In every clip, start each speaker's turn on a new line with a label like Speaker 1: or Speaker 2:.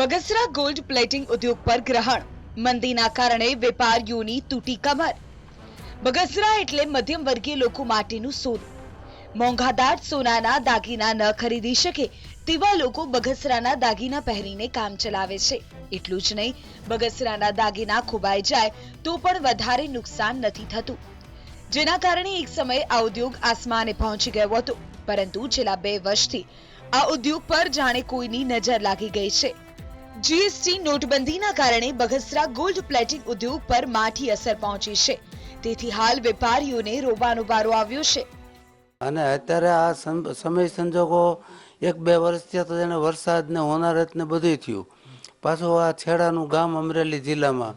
Speaker 1: Bagasara gold plating ઉદ્યોગ પર ગ્રહણ, મંદીના કારણે વેપારીઓની તૂટી કમર। બગસરા એટલે મધ્યમ વર્ગીય લોકો માટેનું સોનું। મોંઘાદાટ સોનાના દાગીના ન ખરીદી શકે તેવા લોકો બગસરાના દાગીના પહેરીને કામ ચલાવે છે। એટલું જ નહીં, બગસરાના દાગીના ખોવાઈ જાય તો પણ વધારે નુકસાન નથી થતું, જેના કારણે એક સમયે આ ઉદ્યોગ આસમાને પહોંચી ગયો હતો। પરંતુ છેલ્લા 2 વર્ષથી આ ઉદ્યોગ પર જાણે કોઈની નજર લાગી ગઈ છે। જીએસટી નોટબંધીના કારણે બગસરા ગોલ્ડ પ્લેટિંગ ઉદ્યોગ પર માઠી અસર પહોંચી છે, તેથી હાલ વેપારીઓને રોવાનો વારો આવ્યો છે।
Speaker 2: અને અત્યારે આ સમય સંજોગો 1-2 વર્ષથી તો એને વરસાદ ને હોનારત ને બધું થયું, પાછું આ છેડાનું ગામ અમરેલી જિલ્લામાં,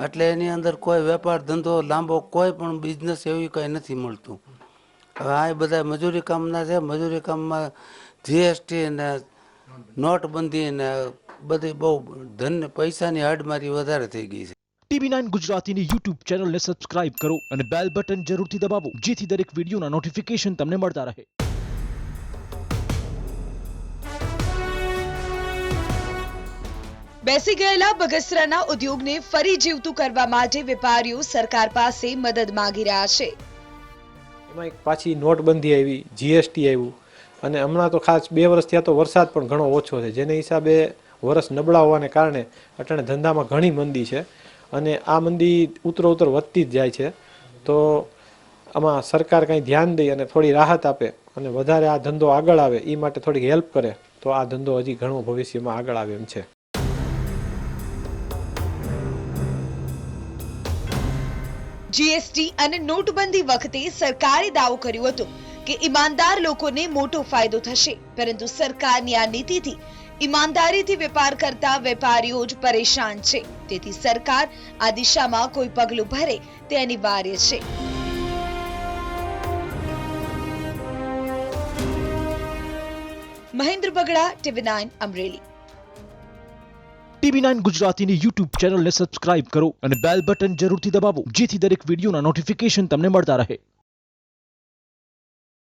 Speaker 2: એટલે એની અંદર કોઈ વેપાર ધંધો લાંબો કોઈ પણ બિઝનેસ એવું કંઈ નથી મળતું। હવે આ બધા મજૂરી કામના છે, મજૂરી કામમાં જીએસટી ને નોટબંધી ને બધી બહુ પૈસાની હાડમારી વધારે થઈ ગઈ છે।
Speaker 3: TV9 ગુજરાતીની YouTube ચેનલને સબસ્ક્રાઇબ કરો અને બેલ બટન જરૂરથી દબાવો, જેથી દરેક વિડીયોના નોટિફિકેશન તમને મળતા રહે।
Speaker 1: બેસી ગયેલા બગસરાના ઉદ્યોગને ફરી જીવતું કરવા માટે વેપારીઓ સરકાર પાસે મદદ માંગી રહ્યા છે।
Speaker 4: એમાં એક પાછી નોટબંધી આવી, જીએસટી આવ્યું, અને હમણાં તો ખાસ 2 વર્ષ થયા તો વરસાદ પણ ઘણો ઓછો છે, જેને હિસાબે વરસ નબળા હોવાને કારણે અટાણે ધંધામાં ઘણી મંદી છે, અને આ મંદી ઉત્તરોત્તર વધતી જ જાય છે। તો આમાં સરકાર કંઈ ધ્યાન દઈ અને થોડી રાહત આપે અને વધારે આ ધંધો આગળ આવે એ માટે થોડીક હેલ્પ કરે તો આ ધંધો હજી ઘણો ભવિષ્યમાં આગળ આવે એમ છે।
Speaker 1: જીએસટી અને નોટબંધી વખતે સરકારે દાવો કર્યો હતો કે ઈમાનદાર લોકોને મોટો ફાયદો થશે, પરંતુ સરકારની આ નીતિથી ઈમાનદારીથી વેપાર કરતા વેપારીઓ જ પરેશાન છે, તેથી સરકાર આ દિશામાં કોઈ પગલું ભરે તે અનિવાર્ય છે। મહેન્દ્ર બગડા, TV9 અમરેલી।
Speaker 3: TV9 ગુજરાતીની YouTube ચેનલને સબસ્ક્રાઇબ કરો અને બેલ બટન જરૂરથી દબાવો, જેથી દરેક વિડીયોના નોટિફિકેશન તમને મળતા રહે।